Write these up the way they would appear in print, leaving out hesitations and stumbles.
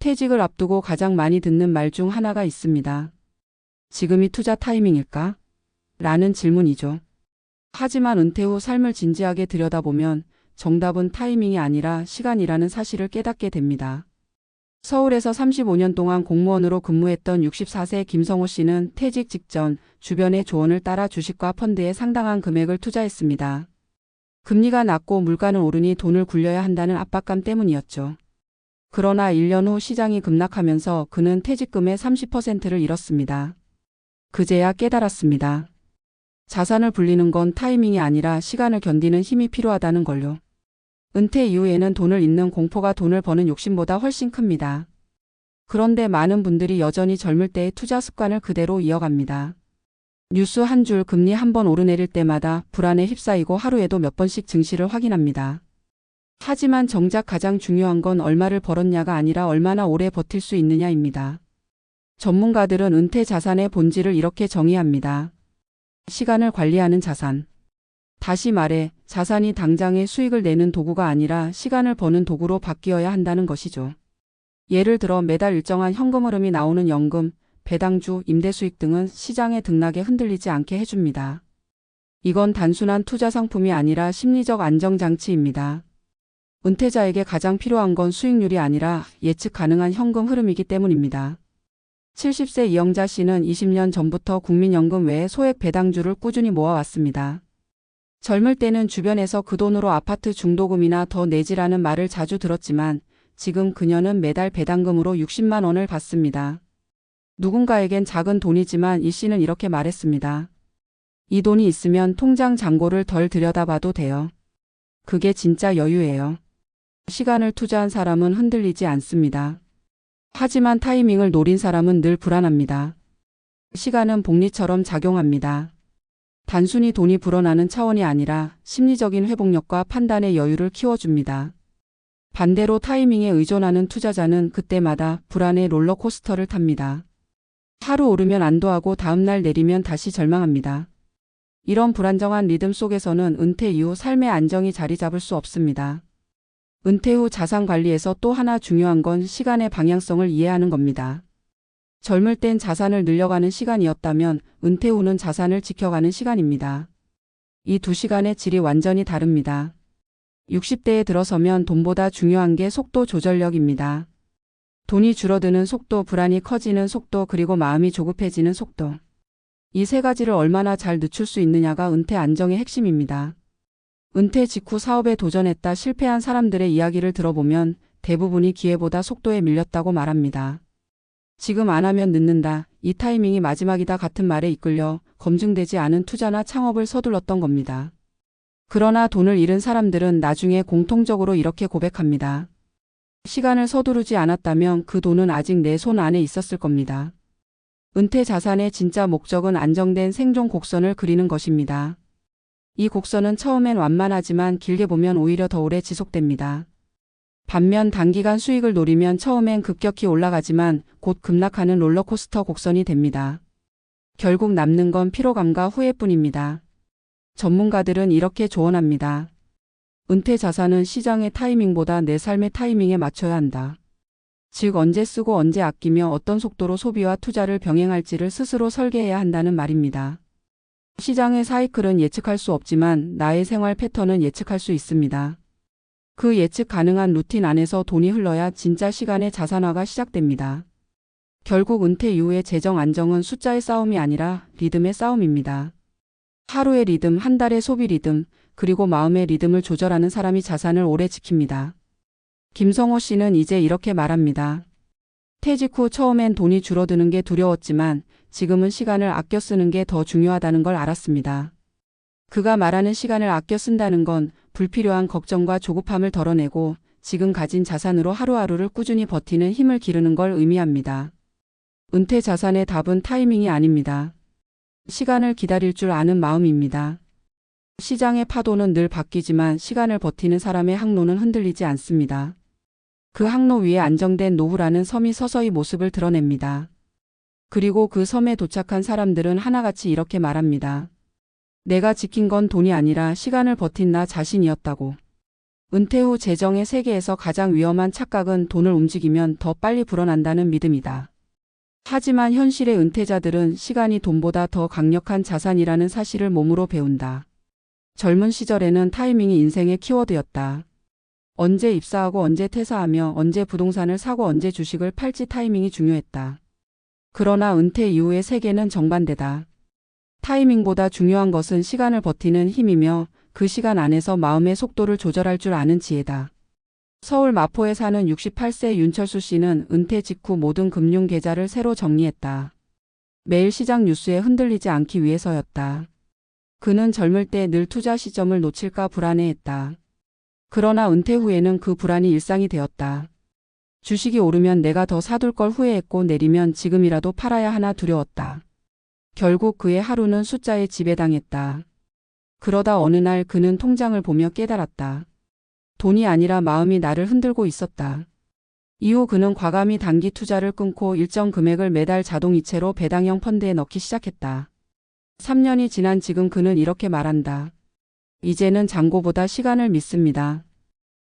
퇴직을 앞두고 가장 많이 듣는 말 중 하나가 있습니다. 지금이 투자 타이밍일까? 라는 질문이죠. 하지만 은퇴 후 삶을 진지하게 들여다보면 정답은 타이밍이 아니라 시간이라는 사실을 깨닫게 됩니다. 서울에서 35년 동안 공무원으로 근무했던 64세 김성호 씨는 퇴직 직전 주변의 조언을 따라 주식과 펀드에 상당한 금액을 투자했습니다. 금리가 낮고 물가는 오르니 돈을 굴려야 한다는 압박감 때문이었죠. 그러나 1년 후 시장이 급락하면서 그는 퇴직금의 30%를 잃었습니다. 그제야 깨달았습니다. 자산을 불리는 건 타이밍이 아니라 시간을 견디는 힘이 필요하다는 걸요. 은퇴 이후에는 돈을 잃는 공포가 돈을 버는 욕심보다 훨씬 큽니다. 그런데 많은 분들이 여전히 젊을 때의 투자 습관을 그대로 이어갑니다. 뉴스 한 줄 금리 한 번 오르내릴 때마다 불안에 휩싸이고 하루에도 몇 번씩 증시를 확인합니다. 하지만 정작 가장 중요한 건 얼마를 벌었냐가 아니라 얼마나 오래 버틸 수 있느냐입니다. 전문가들은 은퇴 자산의 본질을 이렇게 정의합니다. 시간을 관리하는 자산. 다시 말해 자산이 당장의 수익을 내는 도구가 아니라 시간을 버는 도구로 바뀌어야 한다는 것이죠. 예를 들어 매달 일정한 현금 흐름이 나오는 연금, 배당주, 임대수익 등은 시장의 등락에 흔들리지 않게 해줍니다. 이건 단순한 투자 상품이 아니라 심리적 안정장치입니다. 은퇴자에게 가장 필요한 건 수익률이 아니라 예측 가능한 현금 흐름이기 때문입니다. 70세 이영자 씨는 20년 전부터 국민연금 외에 소액 배당주를 꾸준히 모아왔습니다. 젊을 때는 주변에서 그 돈으로 아파트 중도금이나 더 내지라는 말을 자주 들었지만 지금 그녀는 매달 배당금으로 60만 원을 받습니다. 누군가에겐 작은 돈이지만 이 씨는 이렇게 말했습니다. 이 돈이 있으면 통장 잔고를 덜 들여다봐도 돼요. 그게 진짜 여유예요. 시간을 투자한 사람은 흔들리지 않습니다. 하지만 타이밍을 노린 사람은 늘 불안합니다. 시간은 복리처럼 작용합니다. 단순히 돈이 불어나는 차원이 아니라 심리적인 회복력과 판단의 여유를 키워줍니다. 반대로 타이밍에 의존하는 투자자는 그때마다 불안의 롤러코스터를 탑니다. 하루 오르면 안도하고 다음날 내리면 다시 절망합니다. 이런 불안정한 리듬 속에서는 은퇴 이후 삶의 안정이 자리 잡을 수 없습니다. 은퇴 후 자산 관리에서 또 하나 중요한 건 시간의 방향성을 이해하는 겁니다. 젊을 땐 자산을 늘려가는 시간이었다면 은퇴 후는 자산을 지켜가는 시간입니다. 이 두 시간의 질이 완전히 다릅니다. 60대에 들어서면 돈보다 중요한 게 속도 조절력입니다. 돈이 줄어드는 속도, 불안이 커지는 속도, 그리고 마음이 조급해지는 속도. 이 세 가지를 얼마나 잘 늦출 수 있느냐가 은퇴 안정의 핵심입니다. 은퇴 직후 사업에 도전했다 실패한 사람들의 이야기를 들어보면 대부분이 기회보다 속도에 밀렸다고 말합니다. 지금 안 하면 늦는다, 이 타이밍이 마지막이다 같은 말에 이끌려 검증되지 않은 투자나 창업을 서둘렀던 겁니다. 그러나 돈을 잃은 사람들은 나중에 공통적으로 이렇게 고백합니다. 시간을 서두르지 않았다면 그 돈은 아직 내 손 안에 있었을 겁니다. 은퇴 자산의 진짜 목적은 안정된 생존 곡선을 그리는 것입니다. 이 곡선은 처음엔 완만하지만 길게 보면 오히려 더 오래 지속됩니다. 반면 단기간 수익을 노리면 처음엔 급격히 올라가지만 곧 급락하는 롤러코스터 곡선이 됩니다. 결국 남는 건 피로감과 후회뿐입니다. 전문가들은 이렇게 조언합니다. 은퇴 자산은 시장의 타이밍보다 내 삶의 타이밍에 맞춰야 한다. 즉 언제 쓰고 언제 아끼며 어떤 속도로 소비와 투자를 병행할지를 스스로 설계해야 한다는 말입니다. 시장의 사이클은 예측할 수 없지만 나의 생활 패턴은 예측할 수 있습니다. 그 예측 가능한 루틴 안에서 돈이 흘러야 진짜 시간의 자산화가 시작됩니다. 결국 은퇴 이후의 재정 안정은 숫자의 싸움이 아니라 리듬의 싸움입니다. 하루의 리듬, 한 달의 소비 리듬, 그리고 마음의 리듬을 조절하는 사람이 자산을 오래 지킵니다. 김성호 씨는 이제 이렇게 말합니다. 퇴직 후 처음엔 돈이 줄어드는 게 두려웠지만 지금은 시간을 아껴 쓰는 게 더 중요하다는 걸 알았습니다. 그가 말하는 시간을 아껴 쓴다는 건 불필요한 걱정과 조급함을 덜어내고 지금 가진 자산으로 하루하루를 꾸준히 버티는 힘을 기르는 걸 의미합니다. 은퇴 자산의 답은 타이밍이 아닙니다. 시간을 기다릴 줄 아는 마음입니다. 시장의 파도는 늘 바뀌지만 시간을 버티는 사람의 항로는 흔들리지 않습니다. 그 항로 위에 안정된 노후라는 섬이 서서히 모습을 드러냅니다. 그리고 그 섬에 도착한 사람들은 하나같이 이렇게 말합니다. 내가 지킨 건 돈이 아니라 시간을 버틴 나 자신이었다고. 은퇴 후 재정의 세계에서 가장 위험한 착각은 돈을 움직이면 더 빨리 불어난다는 믿음이다. 하지만 현실의 은퇴자들은 시간이 돈보다 더 강력한 자산이라는 사실을 몸으로 배운다. 젊은 시절에는 타이밍이 인생의 키워드였다. 언제 입사하고 언제 퇴사하며 언제 부동산을 사고 언제 주식을 팔지 타이밍이 중요했다. 그러나 은퇴 이후의 세계는 정반대다. 타이밍보다 중요한 것은 시간을 버티는 힘이며 그 시간 안에서 마음의 속도를 조절할 줄 아는 지혜다. 서울 마포에 사는 68세 윤철수 씨는 은퇴 직후 모든 금융 계좌를 새로 정리했다. 매일 시장 뉴스에 흔들리지 않기 위해서였다. 그는 젊을 때 늘 투자 시점을 놓칠까 불안해했다. 그러나 은퇴 후에는 그 불안이 일상이 되었다. 주식이 오르면 내가 더 사둘 걸 후회했고 내리면 지금이라도 팔아야 하나 두려웠다. 결국 그의 하루는 숫자에 지배당했다. 그러다 어느 날 그는 통장을 보며 깨달았다. 돈이 아니라 마음이 나를 흔들고 있었다. 이후 그는 과감히 단기 투자를 끊고 일정 금액을 매달 자동이체로 배당형 펀드에 넣기 시작했다. 3년이 지난 지금 그는 이렇게 말한다. 이제는 잔고보다 시간을 믿습니다.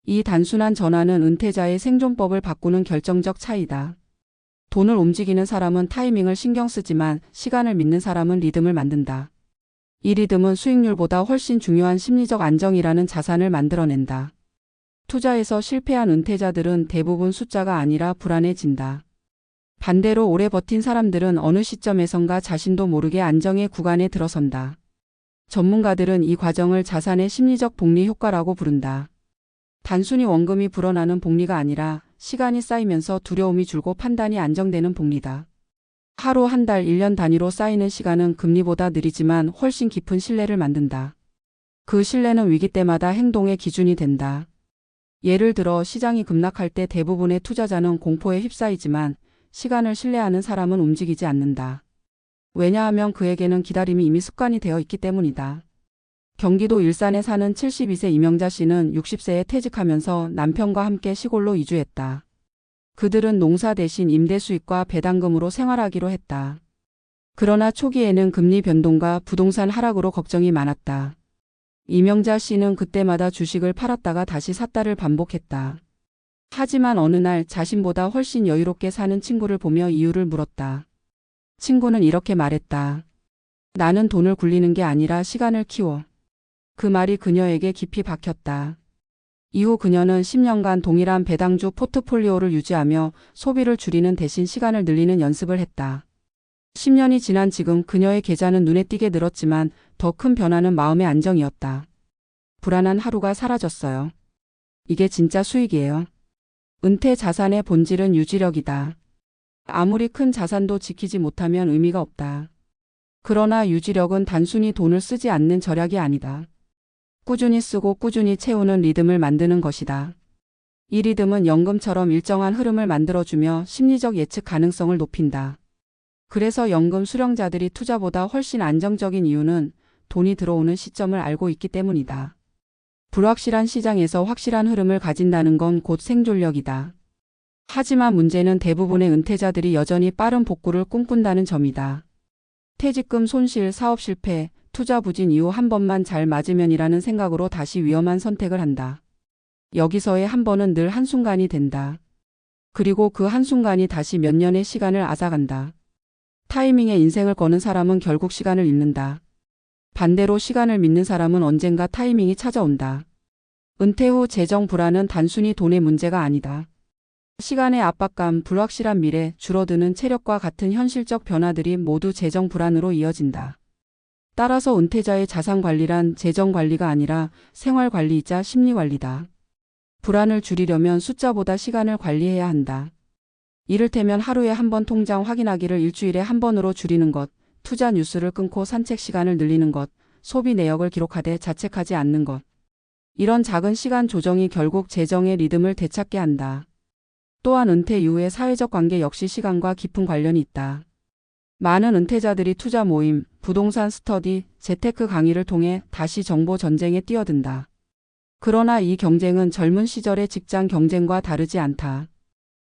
이 단순한 전환은 은퇴자의 생존법을 바꾸는 결정적 차이다. 돈을 움직이는 사람은 타이밍을 신경 쓰지만 시간을 믿는 사람은 리듬을 만든다. 이 리듬은 수익률보다 훨씬 중요한 심리적 안정이라는 자산을 만들어낸다. 투자에서 실패한 은퇴자들은 대부분 숫자가 아니라 불안해진다. 반대로 오래 버틴 사람들은 어느 시점에선가 자신도 모르게 안정의 구간에 들어선다. 전문가들은 이 과정을 자산의 심리적 복리 효과라고 부른다. 단순히 원금이 불어나는 복리가 아니라 시간이 쌓이면서 두려움이 줄고 판단이 안정되는 복리다. 하루, 한 달, 1년 단위로 쌓이는 시간은 금리보다 느리지만 훨씬 깊은 신뢰를 만든다. 그 신뢰는 위기 때마다 행동의 기준이 된다. 예를 들어 시장이 급락할 때 대부분의 투자자는 공포에 휩싸이지만 시간을 신뢰하는 사람은 움직이지 않는다. 왜냐하면 그에게는 기다림이 이미 습관이 되어 있기 때문이다. 경기도 일산에 사는 72세 이명자 씨는 60세에 퇴직하면서 남편과 함께 시골로 이주했다. 그들은 농사 대신 임대 수익과 배당금으로 생활하기로 했다. 그러나 초기에는 금리 변동과 부동산 하락으로 걱정이 많았다. 이명자 씨는 그때마다 주식을 팔았다가 다시 샀다를 반복했다. 하지만 어느 날 자신보다 훨씬 여유롭게 사는 친구를 보며 이유를 물었다. 친구는 이렇게 말했다. 나는 돈을 굴리는 게 아니라 시간을 키워. 그 말이 그녀에게 깊이 박혔다. 이후 그녀는 10년간 동일한 배당주 포트폴리오를 유지하며 소비를 줄이는 대신 시간을 늘리는 연습을 했다. 10년이 지난 지금 그녀의 계좌는 눈에 띄게 늘었지만 더 큰 변화는 마음의 안정이었다. 불안한 하루가 사라졌어요. 이게 진짜 수익이에요. 은퇴 자산의 본질은 유지력이다. 아무리 큰 자산도 지키지 못하면 의미가 없다. 그러나 유지력은 단순히 돈을 쓰지 않는 절약이 아니다. 꾸준히 쓰고 꾸준히 채우는 리듬을 만드는 것이다. 이 리듬은 연금처럼 일정한 흐름을 만들어주며 심리적 예측 가능성을 높인다. 그래서 연금 수령자들이 투자보다 훨씬 안정적인 이유는 돈이 들어오는 시점을 알고 있기 때문이다. 불확실한 시장에서 확실한 흐름을 가진다는 건 곧 생존력이다. 하지만 문제는 대부분의 은퇴자들이 여전히 빠른 복구를 꿈꾼다는 점이다. 퇴직금 손실, 사업 실패, 투자 부진 이후 한 번만 잘 맞으면이라는 생각으로 다시 위험한 선택을 한다. 여기서의 한 번은 늘 한순간이 된다. 그리고 그 한순간이 다시 몇 년의 시간을 앗아간다. 타이밍에 인생을 거는 사람은 결국 시간을 잃는다. 반대로 시간을 믿는 사람은 언젠가 타이밍이 찾아온다. 은퇴 후 재정 불안은 단순히 돈의 문제가 아니다. 시간의 압박감, 불확실한 미래, 줄어드는 체력과 같은 현실적 변화들이 모두 재정 불안으로 이어진다. 따라서 은퇴자의 자산 관리란 재정 관리가 아니라 생활 관리이자 심리 관리다. 불안을 줄이려면 숫자보다 시간을 관리해야 한다. 이를테면 하루에 한 번 통장 확인하기를 일주일에 한 번으로 줄이는 것, 투자 뉴스를 끊고 산책 시간을 늘리는 것, 소비 내역을 기록하되 자책하지 않는 것. 이런 작은 시간 조정이 결국 재정의 리듬을 되찾게 한다. 또한 은퇴 이후의 사회적 관계 역시 시간과 깊은 관련이 있다. 많은 은퇴자들이 투자 모임, 부동산 스터디, 재테크 강의를 통해 다시 정보 전쟁에 뛰어든다. 그러나 이 경쟁은 젊은 시절의 직장 경쟁과 다르지 않다.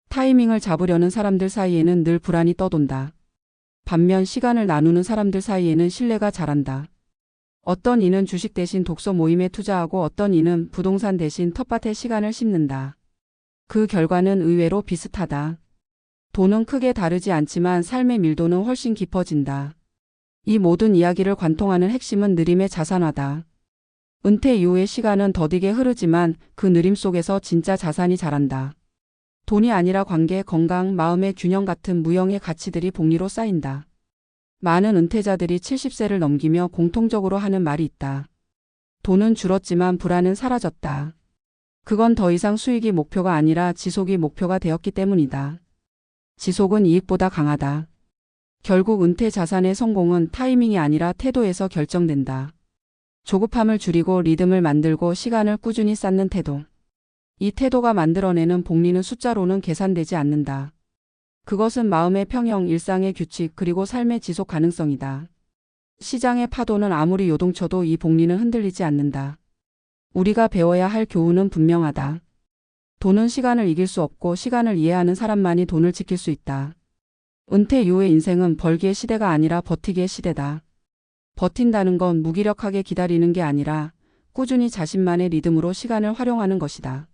타이밍을 잡으려는 사람들 사이에는 늘 불안이 떠돈다. 반면 시간을 나누는 사람들 사이에는 신뢰가 자란다. 어떤 이는 주식 대신 독서 모임에 투자하고 어떤 이는 부동산 대신 텃밭에 시간을 씹는다. 그 결과는 의외로 비슷하다. 돈은 크게 다르지 않지만 삶의 밀도는 훨씬 깊어진다. 이 모든 이야기를 관통하는 핵심은 느림의 자산화다. 은퇴 이후의 시간은 더디게 흐르지만 그 느림 속에서 진짜 자산이 자란다. 돈이 아니라 관계, 건강, 마음의 균형 같은 무형의 가치들이 복리로 쌓인다. 많은 은퇴자들이 70세를 넘기며 공통적으로 하는 말이 있다. 돈은 줄었지만 불안은 사라졌다. 그건 더 이상 수익이 목표가 아니라 지속이 목표가 되었기 때문이다. 지속은 이익보다 강하다. 결국 은퇴 자산의 성공은 타이밍이 아니라 태도에서 결정된다. 조급함을 줄이고 리듬을 만들고 시간을 꾸준히 쌓는 태도. 이 태도가 만들어내는 복리는 숫자로는 계산되지 않는다. 그것은 마음의 평형, 일상의 규칙, 그리고 삶의 지속 가능성이다. 시장의 파도는 아무리 요동쳐도 이 복리는 흔들리지 않는다. 우리가 배워야 할 교훈은 분명하다. 돈은 시간을 이길 수 없고 시간을 이해하는 사람만이 돈을 지킬 수 있다. 은퇴 이후의 인생은 벌기의 시대가 아니라 버티기의 시대다. 버틴다는 건 무기력하게 기다리는 게 아니라 꾸준히 자신만의 리듬으로 시간을 활용하는 것이다.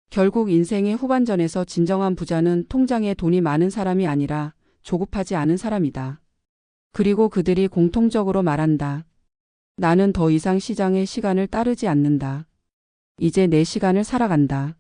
결국 인생의 후반전에서 진정한 부자는 통장에 돈이 많은 사람이 아니라 조급하지 않은 사람이다. 그리고 그들이 공통적으로 말한다. 나는 더 이상 시장의 시간을 따르지 않는다. 이제 내 시간을 살아간다.